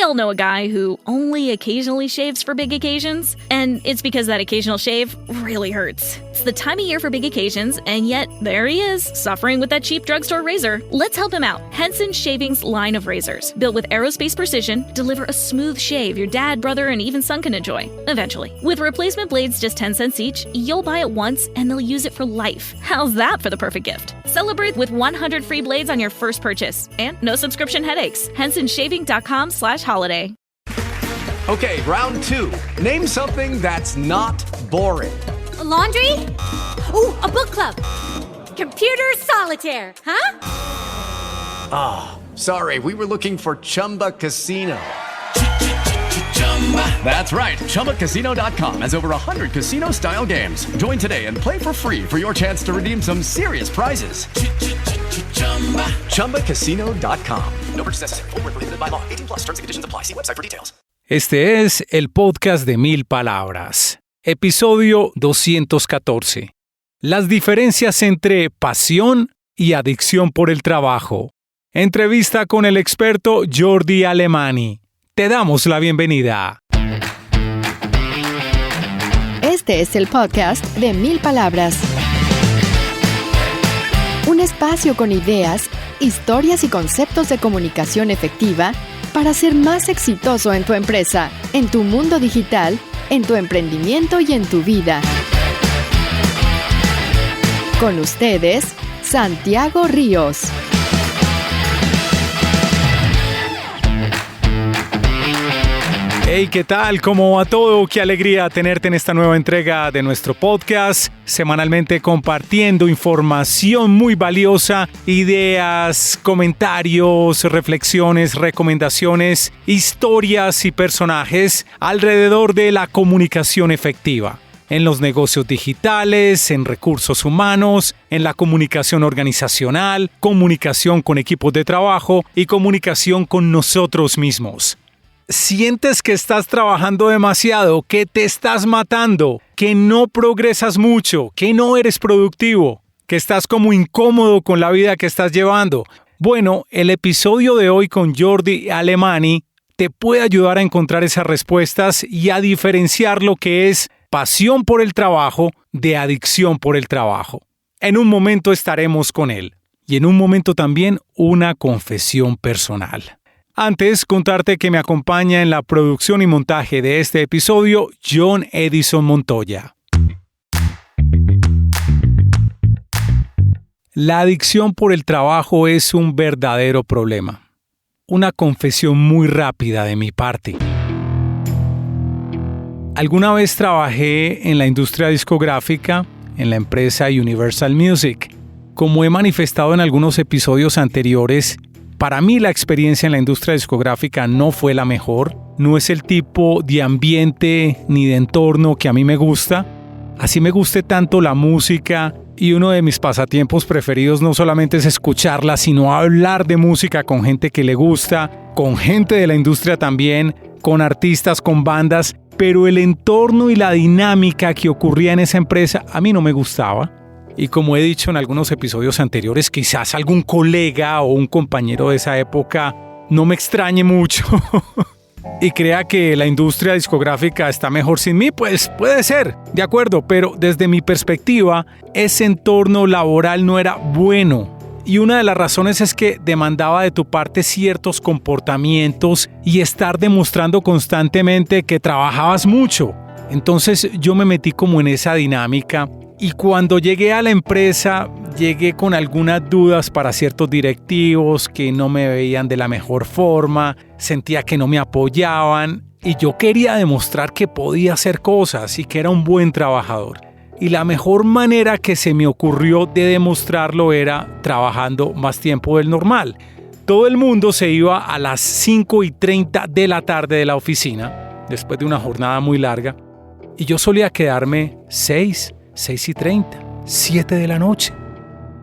all know a guy who only occasionally shaves for big occasions, and it's because that occasional shave really hurts. It's the time of year for big occasions, and yet there he is, suffering with that cheap drugstore razor. Let's help him out. Henson Shaving's line of razors, built with aerospace precision, deliver a smooth shave your dad, brother, and even son can enjoy, eventually. With replacement blades just 10 cents each, you'll buy it once and they'll use it for life. How's that for the perfect gift? Celebrate with 100 free blades on your first purchase, and no subscription headaches. HensonShaving.com/holiday. Okay, round two. Name something that's not boring. A laundry? Ooh, a book club. Computer solitaire, huh? Sorry, we were looking for Chumba Casino. That's right. ChumbaCasino.com has over 100 casino-style games. Join today and play for free for your chance to redeem some serious prizes. ChumbaCasino.com. No purchase necessary. Void where prohibited by law. 18+ terms and conditions apply. See website for details. Este es el podcast de 1000 palabras. Episodio 214. Las diferencias entre pasión y adicción por el trabajo. Entrevista con el experto Jordi Alemany. Te damos la bienvenida. Este es el podcast de 1000 palabras. Un espacio con ideas, historias y conceptos de comunicación efectiva para ser más exitoso en tu empresa, en tu mundo digital, en tu emprendimiento y en tu vida. Con ustedes, Santiago Ríos. Hey, ¿qué tal? ¿Cómo va todo? Qué alegría tenerte en esta nueva entrega de nuestro podcast, semanalmente compartiendo información muy valiosa, ideas, comentarios, reflexiones, recomendaciones, historias y personajes alrededor de la comunicación efectiva. En los negocios digitales, en recursos humanos, en la comunicación organizacional, comunicación con equipos de trabajo y comunicación con nosotros mismos. ¿Sientes que estás trabajando demasiado, que te estás matando, que no progresas mucho, que no eres productivo, que estás como incómodo con la vida que estás llevando? Bueno, el episodio de hoy con Jordi Alemany te puede ayudar a encontrar esas respuestas y a diferenciar lo que es pasión por el trabajo de adicción por el trabajo. En un momento estaremos con él y en un momento también una confesión personal. Antes, contarte que me acompaña en la producción y montaje de este episodio John Edison Montoya. La adicción por el trabajo es un verdadero problema. Una confesión muy rápida de mi parte. Alguna vez trabajé en la industria discográfica, en la empresa Universal Music. Como he manifestado en algunos episodios anteriores, para mí la experiencia en la industria discográfica no fue la mejor. No es el tipo de ambiente ni de entorno que a mí me gusta. Así me guste tanto la música y uno de mis pasatiempos preferidos no solamente es escucharla, sino hablar de música con gente que le gusta, con gente de la industria también, con artistas, con bandas. Pero el entorno y la dinámica que ocurría en esa empresa a mí no me gustaba. Y como he dicho en algunos episodios anteriores, quizás algún colega o un compañero de esa época no me extrañe mucho y crea que la industria discográfica está mejor sin mí, pues puede ser, de acuerdo, pero desde mi perspectiva, ese entorno laboral no era bueno. Y una de las razones es que demandaba de tu parte ciertos comportamientos y estar demostrando constantemente que trabajabas mucho. Entonces yo me metí como en esa dinámica. Y cuando llegué a la empresa, llegué con algunas dudas para ciertos directivos que no me veían de la mejor forma, sentía que no me apoyaban y yo quería demostrar que podía hacer cosas y que era un buen trabajador. Y la mejor manera que se me ocurrió de demostrarlo era trabajando más tiempo del normal. Todo el mundo se iba a las 5:30 de la tarde de la oficina, después de una jornada muy larga, y yo solía quedarme 6:30, 7 de la noche.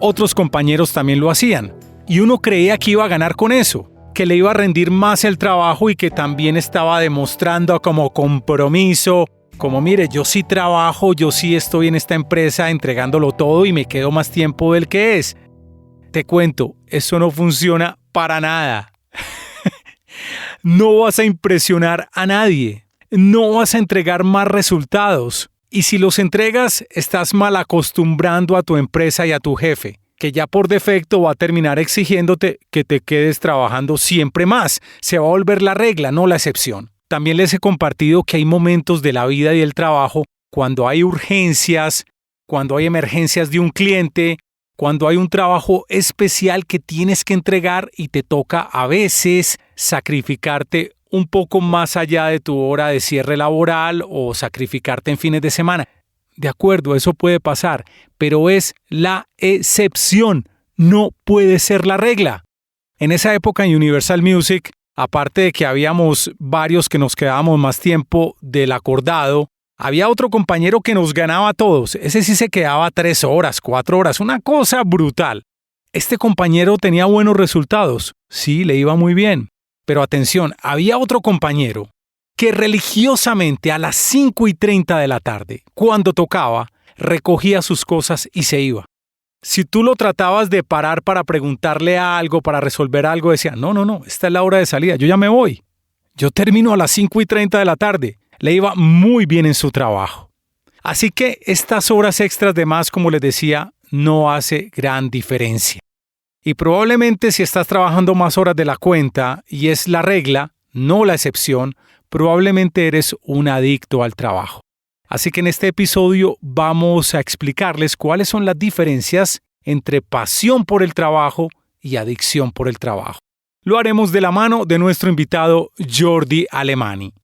Otros compañeros también lo hacían, y uno creía que iba a ganar con eso, que le iba a rendir más el trabajo y que también estaba demostrando como compromiso, como mire, yo sí trabajo, yo sí estoy en esta empresa entregándolo todo y me quedo más tiempo del que es. Te cuento, eso no funciona para nada. No vas a impresionar a nadie. No vas a entregar más resultados. Y si los entregas, estás mal acostumbrando a tu empresa y a tu jefe, que ya por defecto va a terminar exigiéndote que te quedes trabajando siempre más. Se va a volver la regla, no la excepción. También les he compartido que hay momentos de la vida y del trabajo cuando hay urgencias, cuando hay emergencias de un cliente, cuando hay un trabajo especial que tienes que entregar y te toca a veces sacrificarte un poco más allá de tu hora de cierre laboral o sacrificarte en fines de semana. De acuerdo, eso puede pasar, pero es la excepción, no puede ser la regla. En esa época en Universal Music, aparte de que habíamos varios que nos quedábamos más tiempo del acordado, había otro compañero que nos ganaba a todos. Ese sí se quedaba 3 horas, 4 horas, una cosa brutal. Este compañero tenía buenos resultados, sí, le iba muy bien. Pero atención, había otro compañero que religiosamente a las 5:30 de la tarde, cuando tocaba, recogía sus cosas y se iba. Si tú lo tratabas de parar para preguntarle algo, para resolver algo, decía, no, esta es la hora de salida, yo ya me voy. Yo termino a las 5:30 de la tarde. Le iba muy bien en su trabajo. Así que estas horas extras de más, como les decía, no hace gran diferencia. Y probablemente si estás trabajando más horas de la cuenta y es la regla, no la excepción, probablemente eres un adicto al trabajo. Así que en este episodio vamos a explicarles cuáles son las diferencias entre pasión por el trabajo y adicción por el trabajo. Lo haremos de la mano de nuestro invitado Jordi Alemany.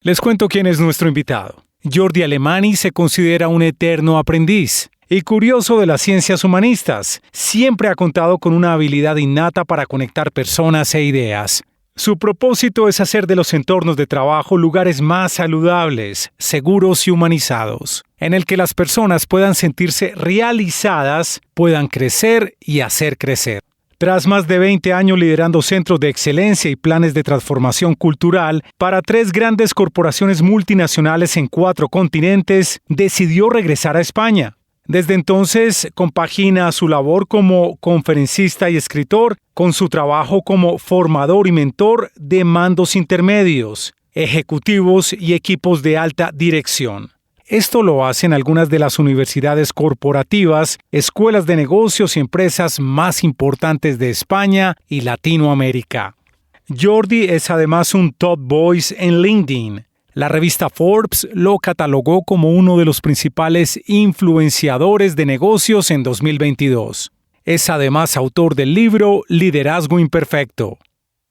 Les cuento quién es nuestro invitado. Jordi Alemany se considera un eterno aprendiz y curioso de las ciencias humanistas. Siempre ha contado con una habilidad innata para conectar personas e ideas. Su propósito es hacer de los entornos de trabajo lugares más saludables, seguros y humanizados, en el que las personas puedan sentirse realizadas, puedan crecer y hacer crecer. Tras más de 20 años liderando centros de excelencia y planes de transformación cultural para 3 grandes corporaciones multinacionales en 4 continentes, decidió regresar a España. Desde entonces, compagina su labor como conferencista y escritor con su trabajo como formador y mentor de mandos intermedios, ejecutivos y equipos de alta dirección. Esto lo hacen algunas de las universidades corporativas, escuelas de negocios y empresas más importantes de España y Latinoamérica. Jordi es además un top voice en LinkedIn. La revista Forbes lo catalogó como uno de los principales influenciadores de negocios en 2022. Es además autor del libro Liderazgo Imperfecto.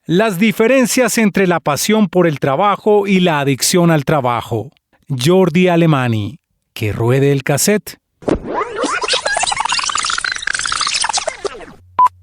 Las diferencias entre la pasión por el trabajo y la adicción al trabajo. Jordi Alemany. Que ruede el cassette.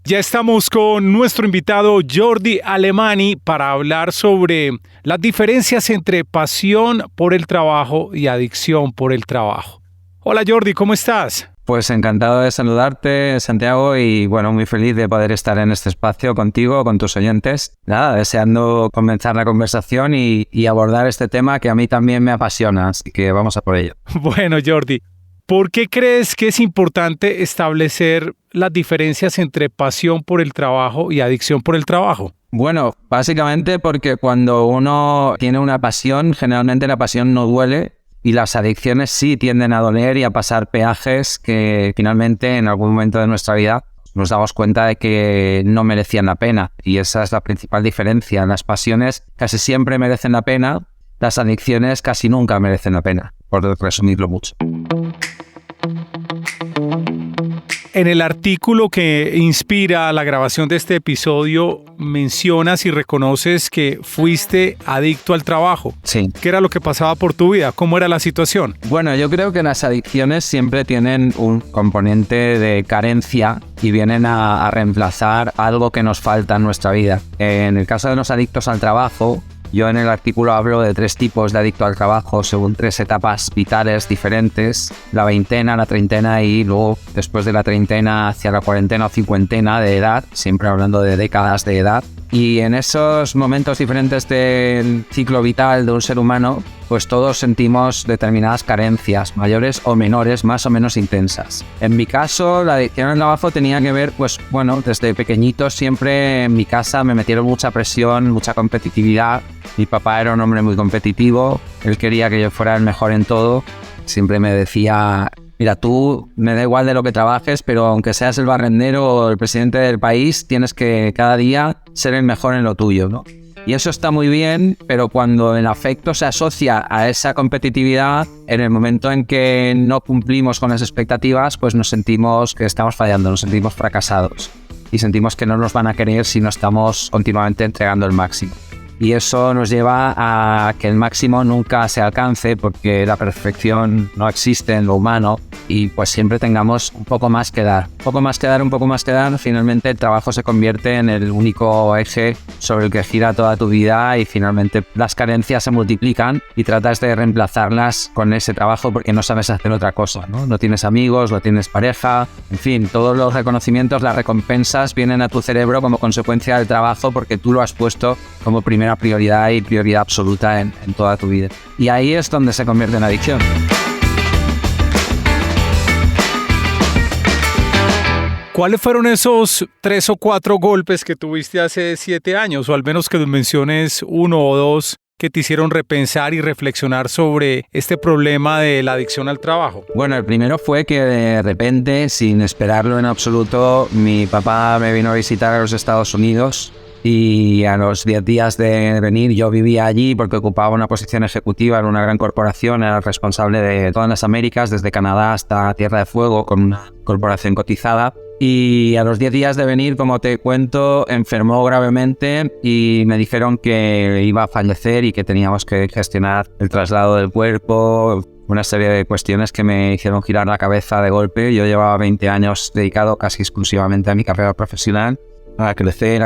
Ya estamos con nuestro invitado Jordi Alemany para hablar sobre las diferencias entre pasión por el trabajo y adicción por el trabajo. Hola Jordi, ¿cómo estás? Pues encantado de saludarte, Santiago, y bueno, muy feliz de poder estar en este espacio contigo, con tus oyentes. Nada, deseando comenzar la conversación y abordar este tema que a mí también me apasiona, así que vamos a por ello. Bueno, Jordi, ¿por qué crees que es importante establecer las diferencias entre pasión por el trabajo y adicción por el trabajo? Bueno, básicamente porque cuando uno tiene una pasión, generalmente la pasión no duele y las adicciones sí tienden a doler y a pasar peajes que finalmente en algún momento de nuestra vida nos damos cuenta de que no merecían la pena. Y esa es la principal diferencia. Las pasiones casi siempre merecen la pena, las adicciones casi nunca merecen la pena, por resumirlo mucho. En el artículo que inspira la grabación de este episodio, mencionas y reconoces que fuiste adicto al trabajo. Sí. ¿Qué era lo que pasaba por tu vida? ¿Cómo era la situación? Bueno, yo creo que las adicciones siempre tienen un componente de carencia y vienen a reemplazar algo que nos falta en nuestra vida. En el caso de los adictos al trabajo, yo en el artículo hablo de 3 tipos de adicto al trabajo según 3 etapas vitales diferentes: la veintena, la treintena y luego después de la treintena hacia la cuarentena o cincuentena de edad, siempre hablando de décadas de edad, Y en esos momentos diferentes del ciclo vital de un ser humano, pues todos sentimos determinadas carencias, mayores o menores, más o menos intensas. En mi caso, la adicción al trabajo tenía que ver, pues bueno, desde pequeñito siempre en mi casa me metieron mucha presión, mucha competitividad. Mi papá era un hombre muy competitivo, él quería que yo fuera el mejor en todo. Siempre me decía: mira, tú me da igual de lo que trabajes, pero aunque seas el barrendero o el presidente del país, tienes que cada día ser el mejor en lo tuyo, ¿no? Y eso está muy bien, pero cuando el afecto se asocia a esa competitividad, en el momento en que no cumplimos con las expectativas, pues nos sentimos que estamos fallando, nos sentimos fracasados y sentimos que no nos van a querer si no estamos continuamente entregando el máximo. Y eso nos lleva a que el máximo nunca se alcance, porque la perfección no existe en lo humano, y pues siempre tengamos un poco más que dar. Un poco más que dar, un poco más que dar. Finalmente el trabajo se convierte en el único eje sobre el que gira toda tu vida, y finalmente las carencias se multiplican y tratas de reemplazarlas con ese trabajo porque no sabes hacer otra cosa, ¿no? No tienes amigos, no tienes pareja, en fin, todos los reconocimientos, las recompensas vienen a tu cerebro como consecuencia del trabajo porque tú lo has puesto como primera prioridad y prioridad absoluta en toda tu vida. Y ahí es donde se convierte en adicción. ¿Cuáles fueron esos 3 o 4 golpes que tuviste hace 7 años? O al menos que nos menciones 1 o 2 que te hicieron repensar y reflexionar sobre este problema de la adicción al trabajo. Bueno, el primero fue que de repente, sin esperarlo en absoluto, mi papá me vino a visitar a los Estados Unidos. Y a los 10 días de venir, yo vivía allí porque ocupaba una posición ejecutiva en una gran corporación, era responsable de todas las Américas, desde Canadá hasta Tierra de Fuego, con una corporación cotizada. Y a los 10 días de venir, como te cuento, enfermó gravemente y me dijeron que iba a fallecer y que teníamos que gestionar el traslado del cuerpo, una serie de cuestiones que me hicieron girar la cabeza de golpe. Yo llevaba 20 años dedicado casi exclusivamente a mi carrera profesional, a crecer,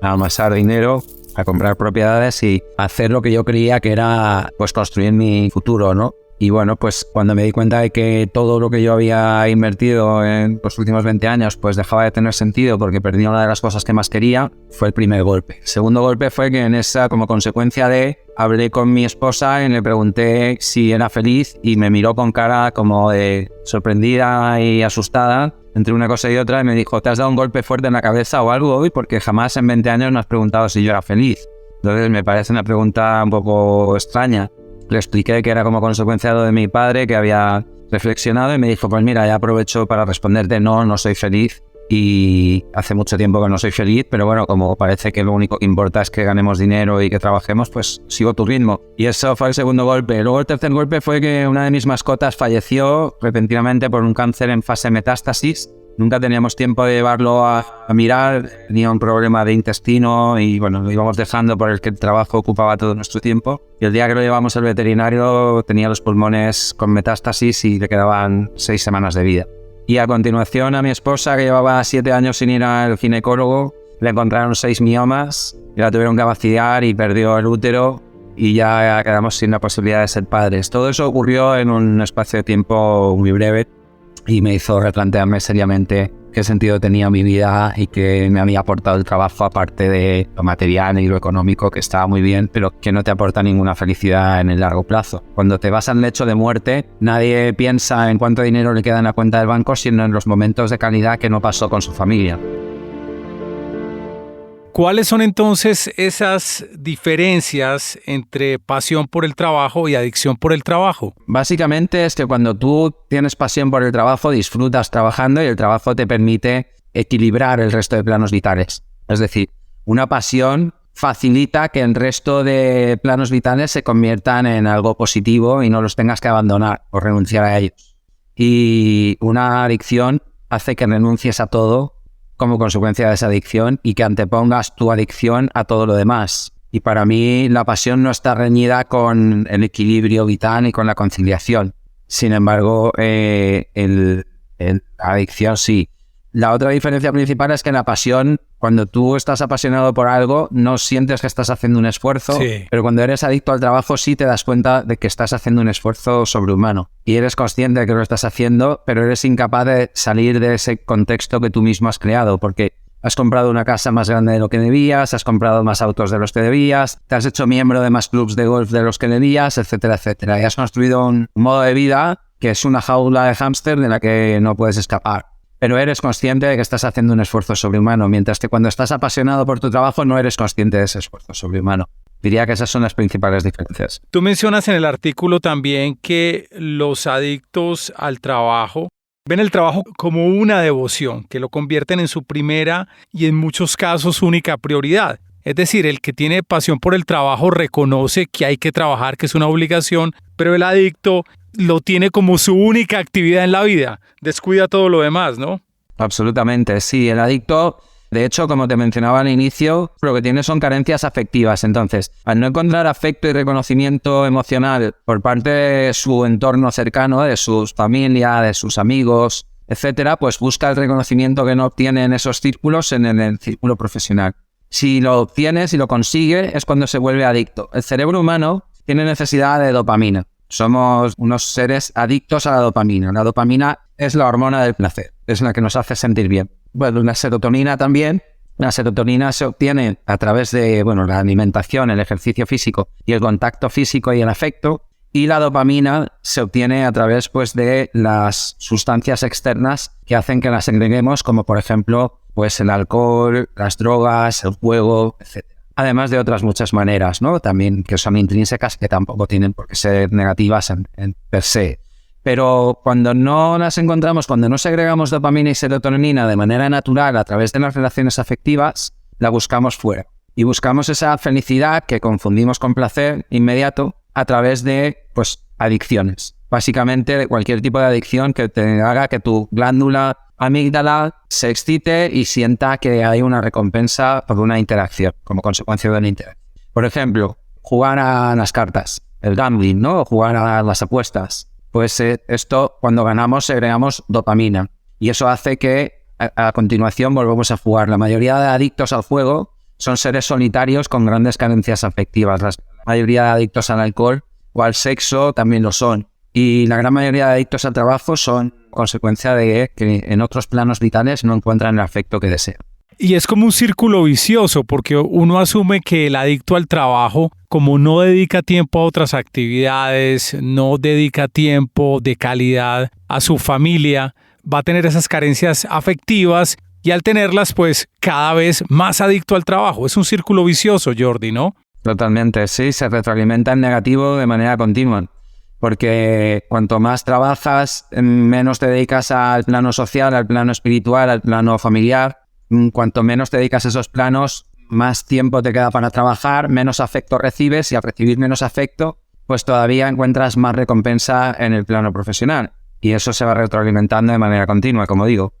a amasar dinero, a comprar propiedades y hacer lo que yo creía que era pues construir mi futuro, ¿no? Y bueno, pues cuando me di cuenta de que todo lo que yo había invertido en los últimos 20 años pues dejaba de tener sentido porque perdí una de las cosas que más quería, fue el primer golpe. El segundo golpe fue que en esa, como consecuencia de, hablé con mi esposa y le pregunté si era feliz y me miró con cara como de sorprendida y asustada entre una cosa y otra y me dijo: ¿te has dado un golpe fuerte en la cabeza o algo hoy? Porque jamás en 20 años me has preguntado si yo era feliz. Entonces me parece una pregunta un poco extraña. Le expliqué que era como consecuencia de lo de mi padre, que había reflexionado, y me dijo: pues mira, ya aprovecho para responderte, no soy feliz y hace mucho tiempo que no soy feliz, pero bueno, como parece que lo único que importa es que ganemos dinero y que trabajemos, pues sigo tu ritmo. Y eso fue el segundo golpe. Luego el tercer golpe fue que una de mis mascotas falleció repentinamente por un cáncer en fase metástasis. Nunca teníamos tiempo de llevarlo a mirar, tenía un problema de intestino y bueno, lo íbamos dejando por el que el trabajo ocupaba todo nuestro tiempo. Y el día que lo llevamos al veterinario tenía los pulmones con metástasis y le quedaban 6 semanas de vida. Y a continuación a mi esposa, que llevaba 7 años sin ir al ginecólogo, le encontraron 6 miomas y la tuvieron que vaciar y perdió el útero y ya quedamos sin la posibilidad de ser padres. Todo eso ocurrió en un espacio de tiempo muy breve y me hizo replantearme seriamente qué sentido tenía mi vida y qué me había aportado el trabajo, aparte de lo material y lo económico, que estaba muy bien, pero que no te aporta ninguna felicidad en el largo plazo. Cuando te vas al lecho de muerte, nadie piensa en cuánto dinero le queda en la cuenta del banco, sino en los momentos de calidad que no pasó con su familia. ¿Cuáles son entonces esas diferencias entre pasión por el trabajo y adicción por el trabajo? Básicamente es que cuando tú tienes pasión por el trabajo, disfrutas trabajando y el trabajo te permite equilibrar el resto de planos vitales. Es decir, una pasión facilita que el resto de planos vitales se conviertan en algo positivo y no los tengas que abandonar o renunciar a ellos. Y una adicción hace que renuncies a todo como consecuencia de esa adicción y que antepongas tu adicción a todo lo demás. Y para mí la pasión no está reñida con el equilibrio vital y con la conciliación. Sin embargo, la adicción sí. La otra diferencia principal es que en la pasión, cuando tú estás apasionado por algo, no sientes que estás haciendo un esfuerzo, sí. Pero cuando eres adicto al trabajo sí te das cuenta de que estás haciendo un esfuerzo sobrehumano. Y eres consciente de que lo estás haciendo, pero eres incapaz de salir de ese contexto que tú mismo has creado, porque has comprado una casa más grande de lo que debías, has comprado más autos de los que debías, te has hecho miembro de más clubs de golf de los que debías, etcétera, etcétera. Y has construido un modo de vida que es una jaula de hámster de la que no puedes escapar. Pero eres consciente de que estás haciendo un esfuerzo sobrehumano, mientras que cuando estás apasionado por tu trabajo no eres consciente de ese esfuerzo sobrehumano. Diría que esas son las principales diferencias. Tú mencionas en el artículo también que los adictos al trabajo ven el trabajo como una devoción, que lo convierten en su primera y en muchos casos única prioridad. Es decir, el que tiene pasión por el trabajo reconoce que hay que trabajar, que es una obligación, pero el adicto lo tiene como su única actividad en la vida. Descuida todo lo demás, ¿no? Absolutamente, sí. El adicto, de hecho, como te mencionaba al inicio, lo que tiene son carencias afectivas. Entonces, al no encontrar afecto y reconocimiento emocional por parte de su entorno cercano, de su familia, de sus amigos, etcétera, pues busca el reconocimiento que no obtiene en esos círculos en el círculo profesional. Si lo obtiene, si lo consigue, es cuando se vuelve adicto. El cerebro humano tiene necesidad de dopamina. Somos unos seres adictos a la dopamina. La dopamina es la hormona del placer, es la que nos hace sentir bien. Bueno, la serotonina también. La serotonina se obtiene a través de la alimentación, el ejercicio físico y el contacto físico y el afecto. Y la dopamina se obtiene a través de las sustancias externas que hacen que las segreguemos, como por ejemplo el alcohol, las drogas, el juego, etc. Además de otras muchas maneras, ¿no? También que son intrínsecas, que tampoco tienen por qué ser negativas en per se. Pero cuando no las encontramos, cuando no segregamos dopamina y serotonina de manera natural a través de las relaciones afectivas, la buscamos fuera. Y buscamos esa felicidad que confundimos con placer inmediato a través de, adicciones. Básicamente, de cualquier tipo de adicción que te haga que tu glándula amígdala se excite y sienta que hay una recompensa por una interacción, como consecuencia de una interacción. Por ejemplo, jugar a las cartas, el gambling, ¿no? O jugar a las apuestas. Esto, cuando ganamos, segregamos dopamina. Y eso hace que, a continuación, volvemos a jugar. La mayoría de adictos al juego son seres solitarios con grandes carencias afectivas. La mayoría de adictos al alcohol o al sexo también lo son. Y la gran mayoría de adictos al trabajo son consecuencia de que en otros planos vitales no encuentran el afecto que desean. Y es como un círculo vicioso, porque uno asume que el adicto al trabajo, como no dedica tiempo a otras actividades, no dedica tiempo de calidad a su familia, va a tener esas carencias afectivas y al tenerlas, cada vez más adicto al trabajo. Es un círculo vicioso, Jordi, ¿no? Totalmente, sí, se retroalimenta en negativo de manera continua. Porque cuanto más trabajas, menos te dedicas al plano social, al plano espiritual, al plano familiar. Cuanto menos te dedicas a esos planos, más tiempo te queda para trabajar, menos afecto recibes, y al recibir menos afecto, todavía encuentras más recompensa en el plano profesional. Y eso se va retroalimentando de manera continua, como digo.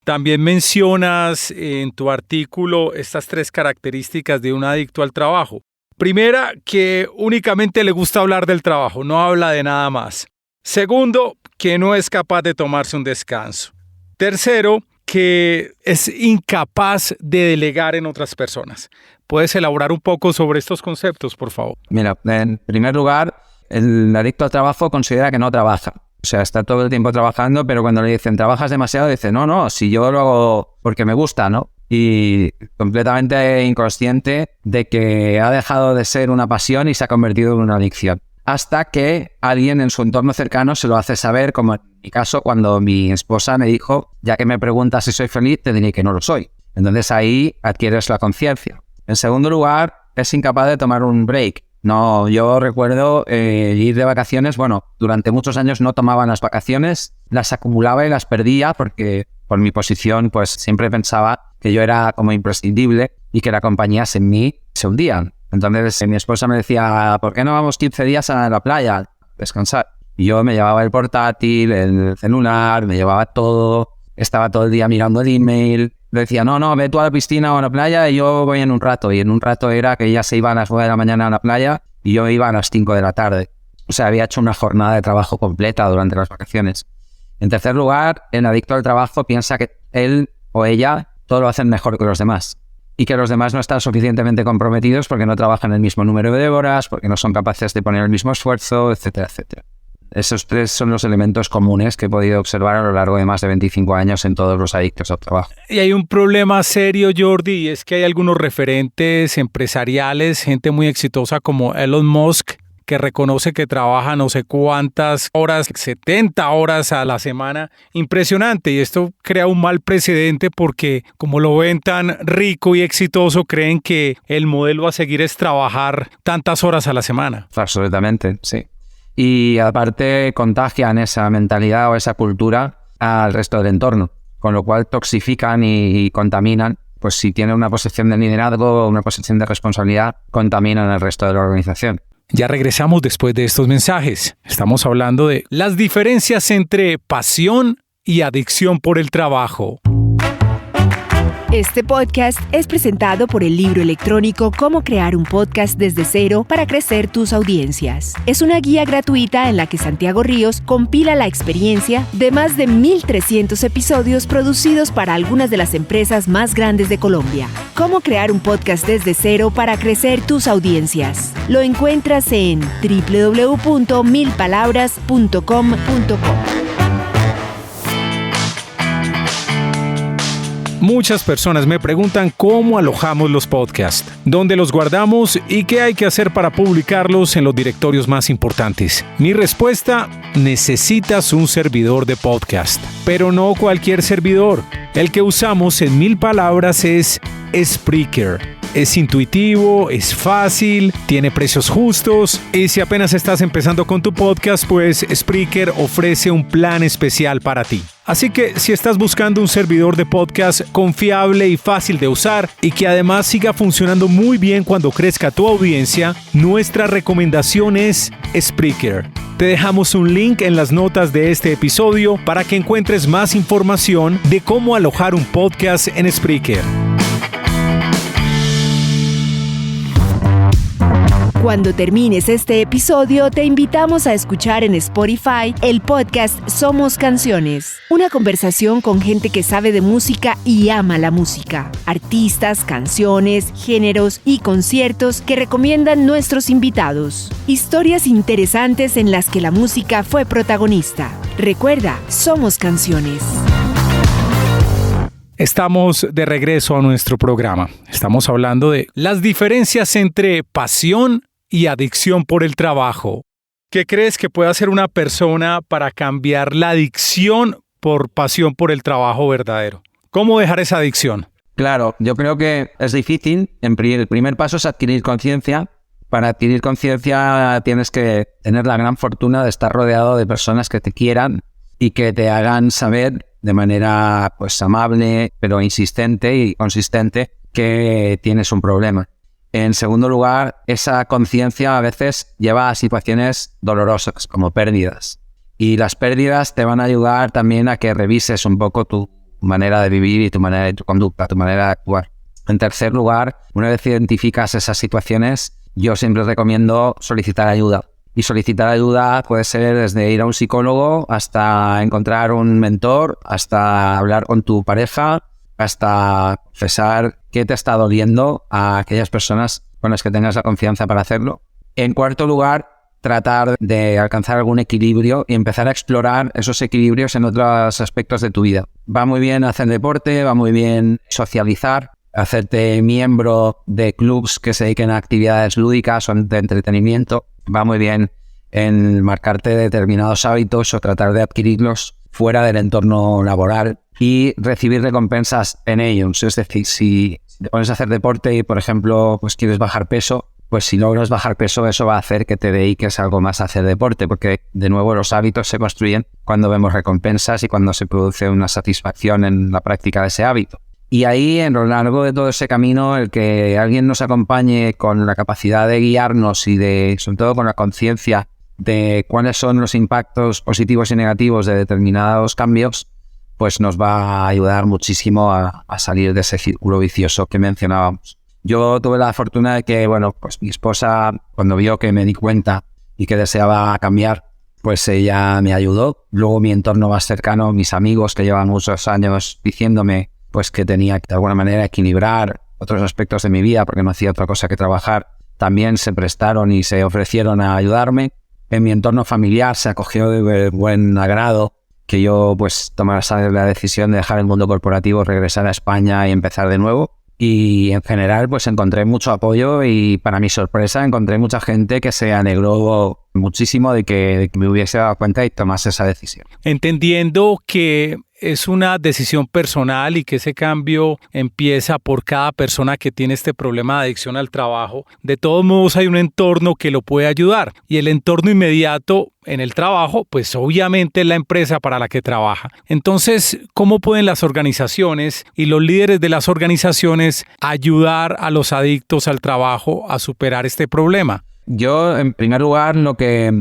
También mencionas en tu artículo estas 3 características de un adicto al trabajo. Primera, que únicamente le gusta hablar del trabajo, no habla de nada más. Segundo, que no es capaz de tomarse un descanso. Tercero, que es incapaz de delegar en otras personas. ¿Puedes elaborar un poco sobre estos conceptos, por favor? Mira, en primer lugar, el adicto al trabajo considera que no trabaja. O sea, está todo el tiempo trabajando, pero cuando le dicen trabajas demasiado, dice no, si yo lo hago porque me gusta, ¿no? Y completamente inconsciente de que ha dejado de ser una pasión y se ha convertido en una adicción. Hasta que alguien en su entorno cercano se lo hace saber, como en mi caso cuando mi esposa me dijo, ya que me preguntas si soy feliz, te diré que no lo soy. Entonces ahí adquieres la conciencia. En segundo lugar, es incapaz de tomar un break. No, yo recuerdo ir de vacaciones, durante muchos años no tomaba las vacaciones, las acumulaba y las perdía porque por mi posición siempre pensaba que yo era como imprescindible y que la compañía sin mí se hundían. Entonces mi esposa me decía, ¿por qué no vamos 15 días a la playa a descansar? Y yo me llevaba el portátil, el celular, me llevaba todo, estaba todo el día mirando el email. Le decía, no, ve tú a la piscina o a la playa y yo voy en un rato. Y en un rato era que ella se iba a las 9 de la mañana a la playa y yo iba a las 5 de la tarde. O sea, había hecho una jornada de trabajo completa durante las vacaciones. En tercer lugar, el adicto al trabajo piensa que él o ella todo lo hacen mejor que los demás. Y que los demás no están suficientemente comprometidos porque no trabajan el mismo número de horas, porque no son capaces de poner el mismo esfuerzo, etcétera, etcétera. Esos 3 son los elementos comunes que he podido observar a lo largo de más de 25 años en todos los adictos al trabajo. Y hay un problema serio, Jordi, y es que hay algunos referentes empresariales, gente muy exitosa como Elon Musk, que reconoce que trabaja no sé cuántas horas, 70 horas a la semana. Impresionante, y esto crea un mal precedente porque como lo ven tan rico y exitoso, creen que el modelo a seguir es trabajar tantas horas a la semana. Absolutamente, sí. Y aparte contagian esa mentalidad o esa cultura al resto del entorno, con lo cual toxifican y contaminan. Pues si tienen una posición de liderazgo o una posición de responsabilidad, contaminan el resto de la organización. Ya regresamos después de estos mensajes. Estamos hablando de las diferencias entre pasión y adicción por el trabajo. Este podcast es presentado por el libro electrónico Cómo crear un podcast desde cero para crecer tus audiencias. Es una guía gratuita en la que Santiago Ríos compila la experiencia de más de 1,300 episodios producidos para algunas de las empresas más grandes de Colombia. Cómo crear un podcast desde cero para crecer tus audiencias. Lo encuentras en www.milpalabras.com.co. Muchas personas me preguntan cómo alojamos los podcasts, dónde los guardamos y qué hay que hacer para publicarlos en los directorios más importantes. Mi respuesta: necesitas un servidor de podcast, pero no cualquier servidor. El que usamos en 1000 palabras es Spreaker. Es intuitivo, es fácil, tiene precios justos y si apenas estás empezando con tu podcast, pues Spreaker ofrece un plan especial para ti. Así que si estás buscando un servidor de podcast confiable y fácil de usar y que además siga funcionando muy bien cuando crezca tu audiencia, nuestra recomendación es Spreaker. Te dejamos un link en las notas de este episodio para que encuentres más información de cómo alojar un podcast en Spreaker. Cuando termines este episodio, te invitamos a escuchar en Spotify el podcast Somos Canciones, una conversación con gente que sabe de música y ama la música, artistas, canciones, géneros y conciertos que recomiendan nuestros invitados, historias interesantes en las que la música fue protagonista. Recuerda, Somos Canciones. Estamos de regreso a nuestro programa. Estamos hablando de las diferencias entre pasión y adicción por el trabajo. ¿Qué crees que puede hacer una persona para cambiar la adicción por pasión por el trabajo verdadero? ¿Cómo dejar esa adicción? Claro, yo creo que es difícil. El primer paso es adquirir conciencia. Para adquirir conciencia tienes que tener la gran fortuna de estar rodeado de personas que te quieran y que te hagan saber de manera pues amable, pero insistente y consistente, que tienes un problema. En segundo lugar, esa conciencia a veces lleva a situaciones dolorosas, como pérdidas. Y las pérdidas te van a ayudar también a que revises un poco tu manera de vivir y tu conducta, tu manera de actuar. En tercer lugar, una vez identificas esas situaciones, yo siempre recomiendo solicitar ayuda. Y solicitar ayuda puede ser desde ir a un psicólogo hasta encontrar un mentor, hasta hablar con tu pareja, hasta confesar qué te está doliendo a aquellas personas con las que tengas la confianza para hacerlo. En cuarto lugar, tratar de alcanzar algún equilibrio y empezar a explorar esos equilibrios en otros aspectos de tu vida. Va muy bien hacer deporte, va muy bien socializar, hacerte miembro de clubs que se dediquen a actividades lúdicas o de entretenimiento. Va muy bien en marcarte determinados hábitos o tratar de adquirirlos fuera del entorno laboral y recibir recompensas en ellos. Es decir, si te pones a hacer deporte y, por ejemplo, pues quieres bajar peso, pues si logras bajar peso, eso va a hacer que te dediques algo más a hacer deporte, porque de nuevo los hábitos se construyen cuando vemos recompensas y cuando se produce una satisfacción en la práctica de ese hábito. Y ahí, en lo largo de todo ese camino, el que alguien nos acompañe con la capacidad de guiarnos y sobre todo con la conciencia de cuáles son los impactos positivos y negativos de determinados cambios, pues nos va a ayudar muchísimo a salir de ese círculo vicioso que mencionábamos. Yo tuve la fortuna de que, pues mi esposa, cuando vio que me di cuenta y que deseaba cambiar, pues ella me ayudó. Luego mi entorno más cercano, mis amigos que llevan muchos años diciéndome pues que tenía que de alguna manera equilibrar otros aspectos de mi vida porque no hacía otra cosa que trabajar, también se prestaron y se ofrecieron a ayudarme. en mi entorno familiar se acogió de buen agrado que yo pues tomara la decisión de dejar el mundo corporativo, regresar a España y empezar de nuevo. Y en general pues encontré mucho apoyo y para mi sorpresa encontré mucha gente que se alegró muchísimo de que me hubiese dado cuenta y tomase esa decisión. Entendiendo que es una decisión personal y que ese cambio empieza por cada persona que tiene este problema de adicción al trabajo, de todos modos hay un entorno que lo puede ayudar y el entorno inmediato en el trabajo, pues obviamente es la empresa para la que trabaja. Entonces, ¿cómo pueden las organizaciones y los líderes de las organizaciones ayudar a los adictos al trabajo a superar este problema? Yo, en primer lugar, lo que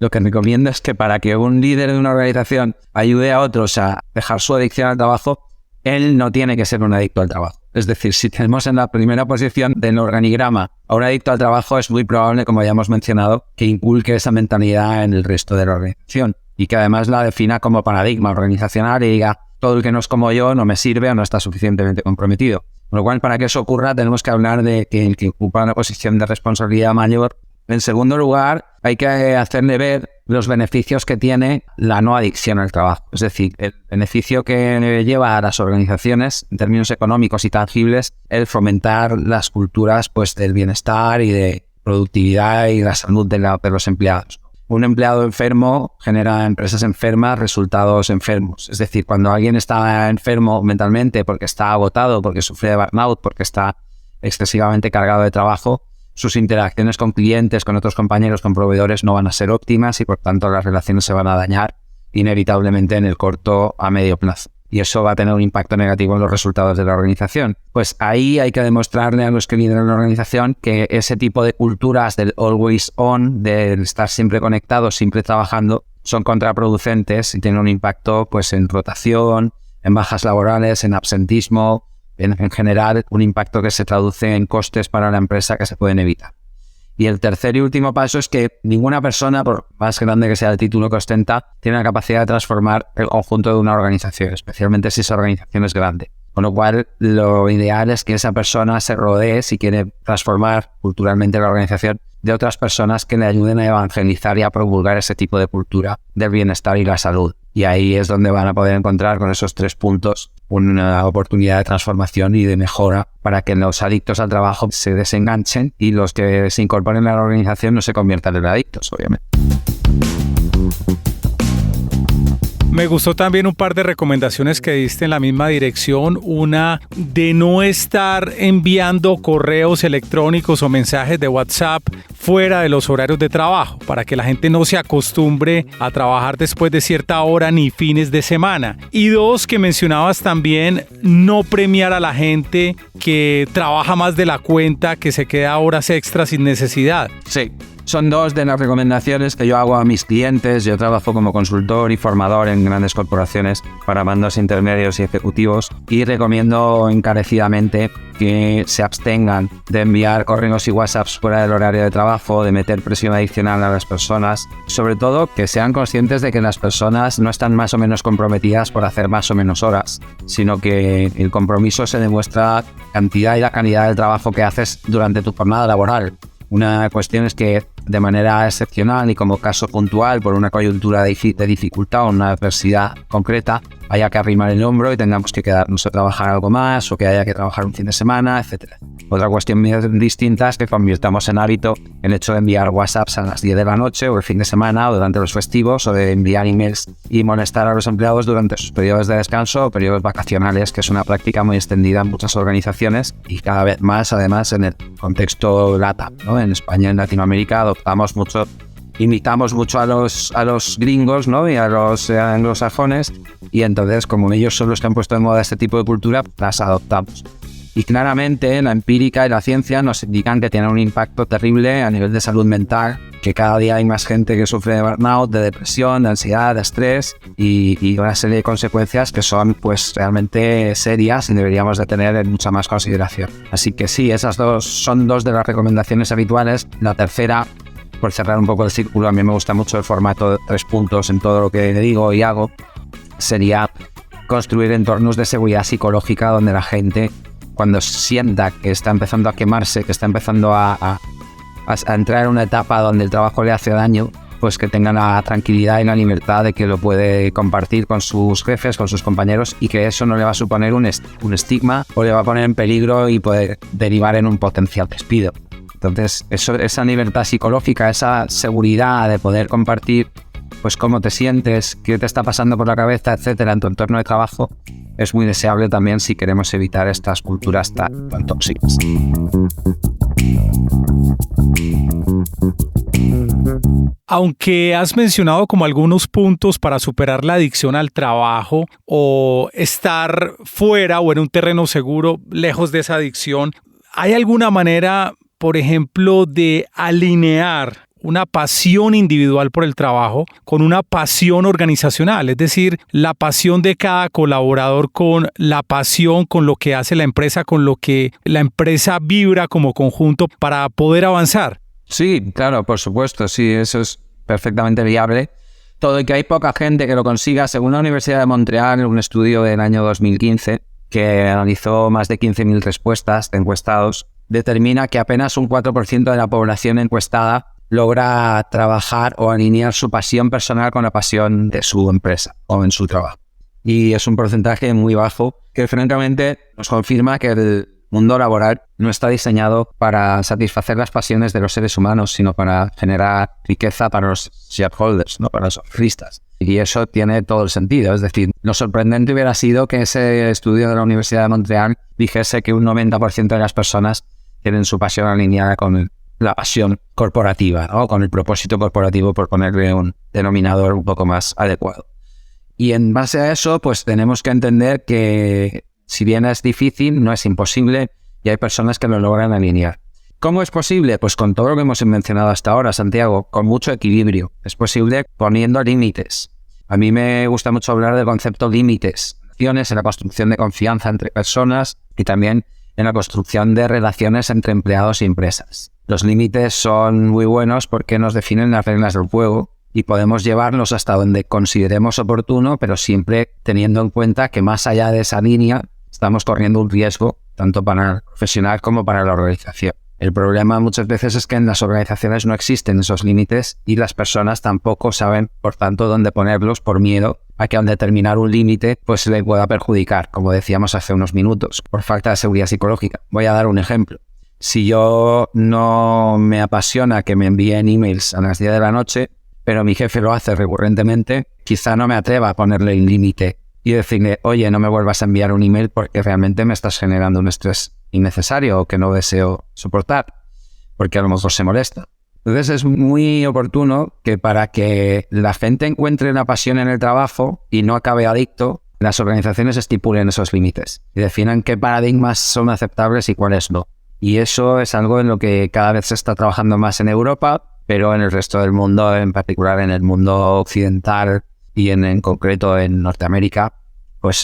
recomiendo es que para que un líder de una organización ayude a otros a dejar su adicción al trabajo, él no tiene que ser un adicto al trabajo. Es decir, si tenemos en la primera posición del organigrama a un adicto al trabajo, es muy probable, como ya hemos mencionado, que inculque esa mentalidad en el resto de la organización y que además la defina como paradigma organizacional y diga todo el que no es como yo no me sirve o no está suficientemente comprometido. Con lo cual, para que eso ocurra, tenemos que hablar de que el que ocupa una posición de responsabilidad mayor. En segundo lugar, hay que hacerle ver los beneficios que tiene la no adicción al trabajo. Es decir, el beneficio que lleva a las organizaciones en términos económicos y tangibles el fomentar las culturas pues, del bienestar y de productividad y la salud de los empleados. Un empleado enfermo genera empresas enfermas, resultados enfermos. Es decir, cuando alguien está enfermo mentalmente porque está agotado, porque sufre de burnout, porque está excesivamente cargado de trabajo, sus interacciones con clientes, con otros compañeros, con proveedores no van a ser óptimas y por tanto las relaciones se van a dañar inevitablemente en el corto a medio plazo. Y eso va a tener un impacto negativo en los resultados de la organización. Pues ahí hay que demostrarle a los que lideran la organización que ese tipo de culturas del always on, del estar siempre conectados, siempre trabajando, son contraproducentes y tienen un impacto pues en rotación, en bajas laborales, en absentismo, en general un impacto que se traduce en costes para la empresa que se pueden evitar. Y el tercer y último paso es que ninguna persona, por más grande que sea el título que ostenta, tiene la capacidad de transformar el conjunto de una organización, especialmente si esa organización es grande. Con lo cual, lo ideal es que esa persona se rodee, si quiere transformar culturalmente la organización, de otras personas que le ayuden a evangelizar y a promulgar ese tipo de cultura del bienestar y la salud. Y ahí es donde van a poder encontrar con esos 3 puntos una oportunidad de transformación y de mejora para que los adictos al trabajo se desenganchen y los que se incorporen a la organización no se conviertan en adictos, obviamente. Me gustó también un par de recomendaciones que diste en la misma dirección. Una de no estar enviando correos electrónicos o mensajes de WhatsApp fuera de los horarios de trabajo, para que la gente no se acostumbre a trabajar después de cierta hora ni fines de semana. Y 2, que mencionabas también, no premiar a la gente que trabaja más de la cuenta, que se queda horas extras sin necesidad. Sí. Son 2 de las recomendaciones que yo hago a mis clientes. Yo trabajo como consultor y formador en grandes corporaciones para mandos intermedios y ejecutivos y recomiendo encarecidamente que se abstengan de enviar correos y WhatsApps fuera del horario de trabajo, de meter presión adicional a las personas. Sobre todo, que sean conscientes de que las personas no están más o menos comprometidas por hacer más o menos horas, sino que el compromiso se demuestra cantidad y la calidad del trabajo que haces durante tu jornada laboral. Una cuestión es que de manera excepcional y como caso puntual por una coyuntura de dificultad o una adversidad concreta haya que arrimar el hombro y tengamos que quedarnos a trabajar algo más o que haya que trabajar un fin de semana, etc. Otra cuestión muy distinta es que convirtamos en hábito el hecho de enviar WhatsApps a las 10 de la noche o el fin de semana o durante los festivos o de enviar emails y molestar a los empleados durante sus periodos de descanso o periodos vacacionales, que es una práctica muy extendida en muchas organizaciones y cada vez más además en el contexto LATAM, ¿no? En España y en Latinoamérica imitamos mucho a los gringos, ¿no? Y a los anglosajones y entonces como ellos son los que han puesto de moda este tipo de cultura, las adoptamos. Y claramente la empírica y la ciencia nos indican que tiene un impacto terrible a nivel de salud mental, que cada día hay más gente que sufre de burnout, de depresión, de ansiedad, de estrés y una serie de consecuencias que son pues realmente serias y deberíamos de tener en mucha más consideración. Así que sí, esas 2 son 2 de las recomendaciones habituales. La tercera, por cerrar un poco el círculo, a mí me gusta mucho el formato de 3 puntos en todo lo que digo y hago, sería construir entornos de seguridad psicológica donde la gente, cuando sienta que está empezando a quemarse, que está empezando a a entrar en una etapa donde el trabajo le hace daño, pues que tenga la tranquilidad y la libertad de que lo puede compartir con sus jefes, con sus compañeros, y que eso no le va a suponer un estigma o le va a poner en peligro y puede derivar en un potencial despido. Entonces, esa libertad psicológica, esa seguridad de poder compartir pues cómo te sientes, qué te está pasando por la cabeza, etcétera, en tu entorno de trabajo, es muy deseable también si queremos evitar estas culturas tan tóxicas. Aunque has mencionado como algunos puntos para superar la adicción al trabajo o estar fuera o en un terreno seguro, lejos de esa adicción, ¿hay alguna manera, por ejemplo, de alinear una pasión individual por el trabajo con una pasión organizacional? Es decir, la pasión de cada colaborador con la pasión, con lo que hace la empresa, con lo que la empresa vibra como conjunto para poder avanzar. Sí, claro, por supuesto, sí, eso es perfectamente viable. Todo y que hay poca gente que lo consiga. Según la Universidad de Montreal, un estudio del año 2015 que analizó más de 15.000 respuestas de encuestados, determina que apenas un 4% de la población encuestada logra trabajar o alinear su pasión personal con la pasión de su empresa o en su trabajo. Y es un porcentaje muy bajo que francamente nos confirma que el mundo laboral no está diseñado para satisfacer las pasiones de los seres humanos, sino para generar riqueza para los shareholders, no para los accionistas. Y eso tiene todo el sentido. Es decir, lo sorprendente hubiera sido que ese estudio de la Universidad de Montreal dijese que un 90% de las personas tienen su pasión alineada con la pasión corporativa, ¿no? Con el propósito corporativo, por ponerle un denominador un poco más adecuado. Y en base a eso, pues tenemos que entender que si bien es difícil, no es imposible, y hay personas que lo logran alinear. ¿Cómo es posible? Pues con todo lo que hemos mencionado hasta ahora, Santiago, con mucho equilibrio. Es posible poniendo límites. A mí me gusta mucho hablar del concepto límites, en la construcción de confianza entre personas y también en la construcción de relaciones entre empleados y empresas. Los límites son muy buenos porque nos definen las reglas del juego y podemos llevarlos hasta donde consideremos oportuno, pero siempre teniendo en cuenta que más allá de esa línea estamos corriendo un riesgo tanto para el profesional como para la organización. El problema muchas veces es que en las organizaciones no existen esos límites y las personas tampoco saben, por tanto, dónde ponerlos por miedo a que al determinar un límite pues se le pueda perjudicar, como decíamos hace unos minutos, por falta de seguridad psicológica. Voy a dar un ejemplo. Si yo no me apasiona que me envíen emails a las 10 de la noche, pero mi jefe lo hace recurrentemente, quizá no me atreva a ponerle un límite y decirle, oye, no me vuelvas a enviar un email porque realmente me estás generando un estrés innecesario o que no deseo soportar, porque a lo mejor se molesta. Entonces es muy oportuno que para que la gente encuentre una pasión en el trabajo y no acabe adicto, las organizaciones estipulen esos límites y definan qué paradigmas son aceptables y cuáles no. Y eso es algo en lo que cada vez se está trabajando más en Europa, pero en el resto del mundo, en particular en el mundo occidental y en concreto en Norteamérica, pues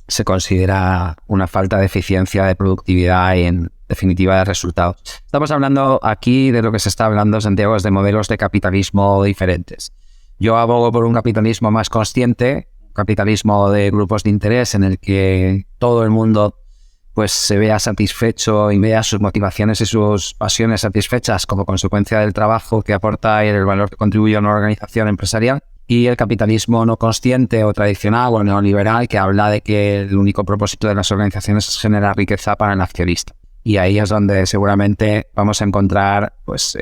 se considera una falta de eficiencia, de productividad y en definitiva de resultados. Estamos hablando aquí de lo que se está hablando, Santiago, es de modelos de capitalismo diferentes. Yo abogo por un capitalismo más consciente, un capitalismo de grupos de interés en el que todo el mundo pues se vea satisfecho y vea sus motivaciones y sus pasiones satisfechas como consecuencia del trabajo que aporta y el valor que contribuye a una organización empresarial. Y el capitalismo no consciente o tradicional o neoliberal que habla de que el único propósito de las organizaciones es generar riqueza para el accionista. Y ahí es donde seguramente vamos a encontrar pues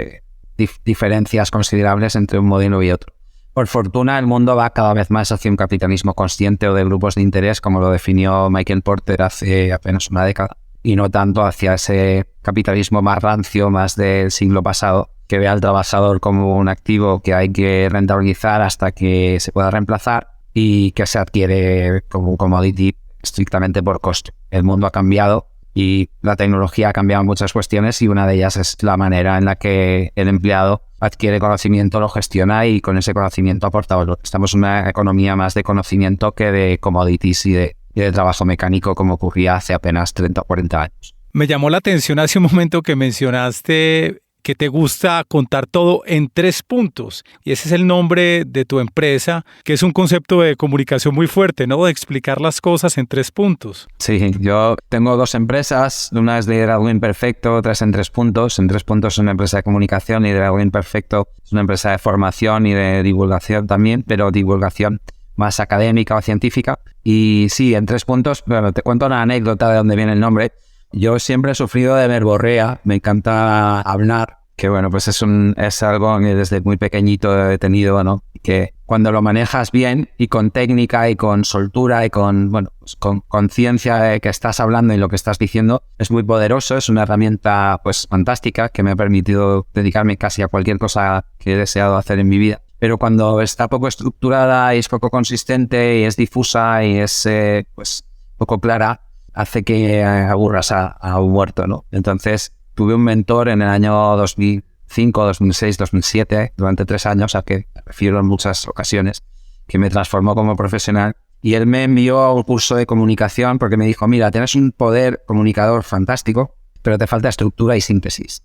diferencias considerables entre un modelo y otro. Por fortuna, el mundo va cada vez más hacia un capitalismo consciente o de grupos de interés, como lo definió Michael Porter hace apenas una década, y no tanto hacia ese capitalismo más rancio, más del siglo pasado, que ve al trabajador como un activo que hay que rentabilizar hasta que se pueda reemplazar y que se adquiere como un commodity estrictamente por coste. El mundo ha cambiado y la tecnología ha cambiado muchas cuestiones y una de ellas es la manera en la que el empleado adquiere conocimiento, lo gestiona y con ese conocimiento aporta valor. Estamos en una economía más de conocimiento que de commodities y de trabajo mecánico como ocurría hace apenas 30 o 40 años. Me llamó la atención hace un momento que mencionaste que te gusta contar todo en 3 puntos. Y ese es el nombre de tu empresa, que es un concepto de comunicación muy fuerte, ¿no? De explicar las cosas en 3 puntos. Sí, yo tengo 2 empresas. Una es Liderazgo Imperfecto, otra es En 3 puntos. En 3 puntos es una empresa de comunicación y Liderazgo Imperfecto es una empresa de formación y de divulgación también, pero divulgación más académica o científica. Y sí, en 3 puntos, bueno, te cuento una anécdota de dónde viene el nombre. Yo siempre he sufrido de verborrea, me encanta hablar, que bueno, pues es algo que desde muy pequeñito he tenido, ¿no? Que cuando lo manejas bien y con técnica y con soltura y con, bueno, pues con conciencia de que estás hablando y lo que estás diciendo, es muy poderoso, es una herramienta pues fantástica que me ha permitido dedicarme casi a cualquier cosa que he deseado hacer en mi vida. Pero cuando está poco estructurada y es poco consistente y es difusa y es pues poco clara, hace que aburras a un muerto, ¿no? Entonces, tuve un mentor en el año 2005, 2006, 2007, durante 3 años, a que me refiero en muchas ocasiones, que me transformó como profesional. Y él me envió a un curso de comunicación porque me dijo, mira, tienes un poder comunicador fantástico, pero te falta estructura y síntesis.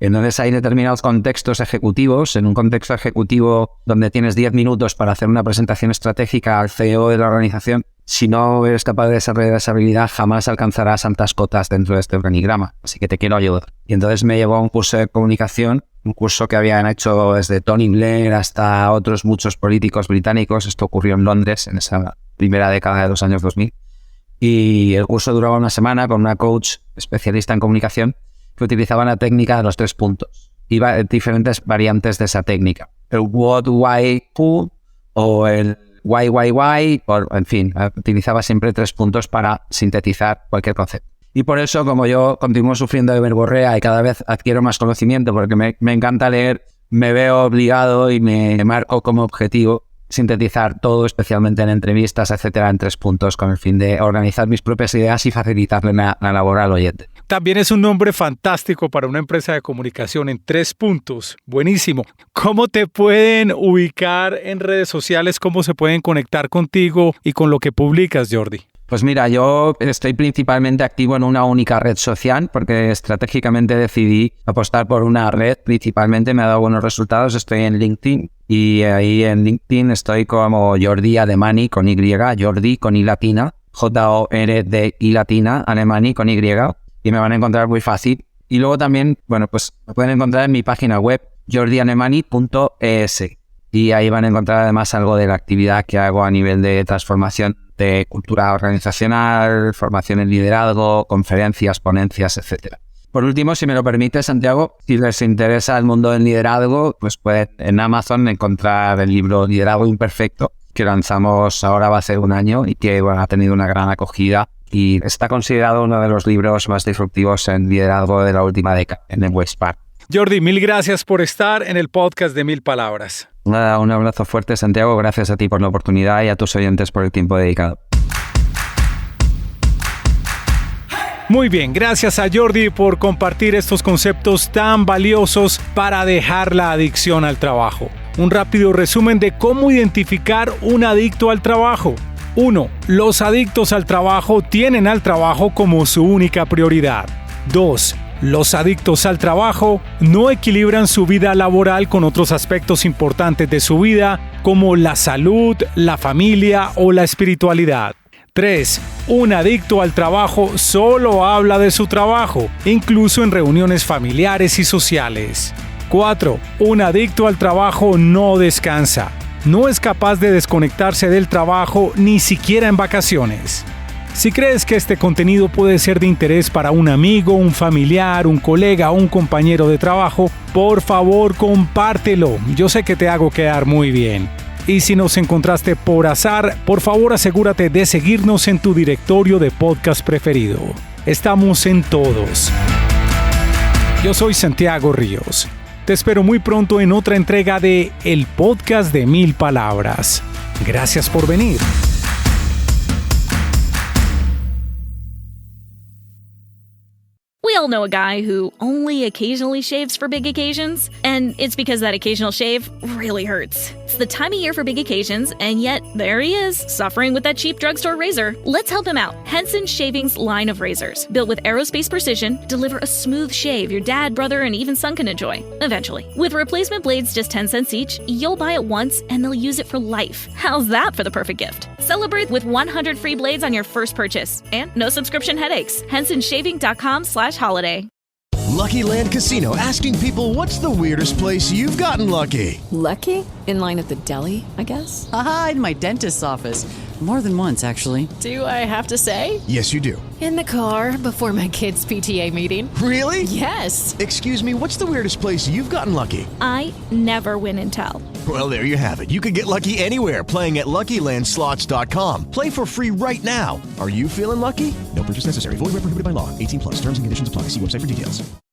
Entonces hay determinados contextos ejecutivos. En un contexto ejecutivo donde tienes 10 minutos para hacer una presentación estratégica al CEO de la organización, si no eres capaz de desarrollar esa habilidad, jamás alcanzarás altas cotas dentro de este organigrama. Así que te quiero ayudar. Y entonces me llevó a un curso de comunicación, un curso que habían hecho desde Tony Blair hasta otros muchos políticos británicos. Esto ocurrió en Londres en esa primera década de los años 2000. Y el curso duraba una semana con una coach especialista en comunicación que utilizaba la técnica de los 3 puntos. Iba diferentes variantes de esa técnica. El what, why, who o el why, en fin, utilizaba siempre 3 puntos para sintetizar cualquier concepto. Y por eso, como yo continúo sufriendo de verborrea y cada vez adquiero más conocimiento porque me encanta leer, me veo obligado y me marco como objetivo sintetizar todo, especialmente en entrevistas, etcétera, en 3 puntos con el fin de organizar mis propias ideas y facilitarle la labor al oyente. También es un nombre fantástico para una empresa de comunicación, en 3 puntos. Buenísimo. ¿Cómo te pueden ubicar en redes sociales? ¿Cómo se pueden conectar contigo y con lo que publicas, Jordi? Pues mira, yo estoy principalmente activo en una única red social porque estratégicamente decidí apostar por una red. Principalmente me ha dado buenos resultados. Estoy en LinkedIn y ahí en LinkedIn estoy como Jordi Alemany con Y, Jordi con I latina, Jordi latina, Alemany con Y, y me van a encontrar muy fácil. Y luego también, bueno, pues me pueden encontrar en mi página web jordialemany.es y ahí van a encontrar además algo de la actividad que hago a nivel de transformación de cultura organizacional, formación en liderazgo, conferencias, ponencias, etcétera. Por último, si me lo permite, Santiago, si les interesa el mundo del liderazgo, pues pueden en Amazon encontrar el libro Liderazgo Imperfecto, que lanzamos ahora va a ser 1 año y que bueno, ha tenido una gran acogida y está considerado uno de los libros más disruptivos en liderazgo de la última década en el Westpark. Jordi, 1000 gracias por estar en el podcast de 1000 Palabras. Nada, un abrazo fuerte, Santiago. Gracias a ti por la oportunidad y a tus oyentes por el tiempo dedicado. Muy bien, gracias a Jordi por compartir estos conceptos tan valiosos para dejar la adicción al trabajo. Un rápido resumen de cómo identificar un adicto al trabajo. 1. Los adictos al trabajo tienen al trabajo como su única prioridad. 2. Los adictos al trabajo no equilibran su vida laboral con otros aspectos importantes de su vida, como la salud, la familia o la espiritualidad. 3. Un adicto al trabajo solo habla de su trabajo, incluso en reuniones familiares y sociales. 4. Un adicto al trabajo no descansa. No es capaz de desconectarse del trabajo ni siquiera en vacaciones. Si crees que este contenido puede ser de interés para un amigo, un familiar, un colega o un compañero de trabajo, por favor compártelo. Yo sé que te hago quedar muy bien. Y si nos encontraste por azar, por favor asegúrate de seguirnos en tu directorio de podcast preferido. Estamos en todos. Yo soy Santiago Ríos. Te espero muy pronto en otra entrega de El Podcast de 1000 Palabras. Gracias por venir. We all know a guy who only occasionally shaves for big occasions, and it's because that occasional shave really hurts. It's the time of year for big occasions, and yet there he is, suffering with that cheap drugstore razor. Let's help him out. Henson Shaving's line of razors, built with aerospace precision, deliver a smooth shave your dad, brother, and even son can enjoy, eventually. With replacement blades just 10 cents each, you'll buy it once and they'll use it for life. How's that for the perfect gift? Celebrate with 100 free blades on your first purchase, and no subscription headaches. HensonShaving.com/holiday. Lucky Land Casino, asking people, what's the weirdest place you've gotten lucky? Lucky? In line at the deli, I guess? Aha, in my dentist's office. More than once, actually. Do I have to say? Yes, you do. In the car before my kids' PTA meeting. Really? Yes. Excuse me, what's the weirdest place you've gotten lucky? I never win and tell. Well, there you have it. You can get lucky anywhere, playing at LuckyLandSlots.com. Play for free right now. Are you feeling lucky? No purchase necessary. Void where prohibited by law. 18+. Terms and conditions apply. See website for details.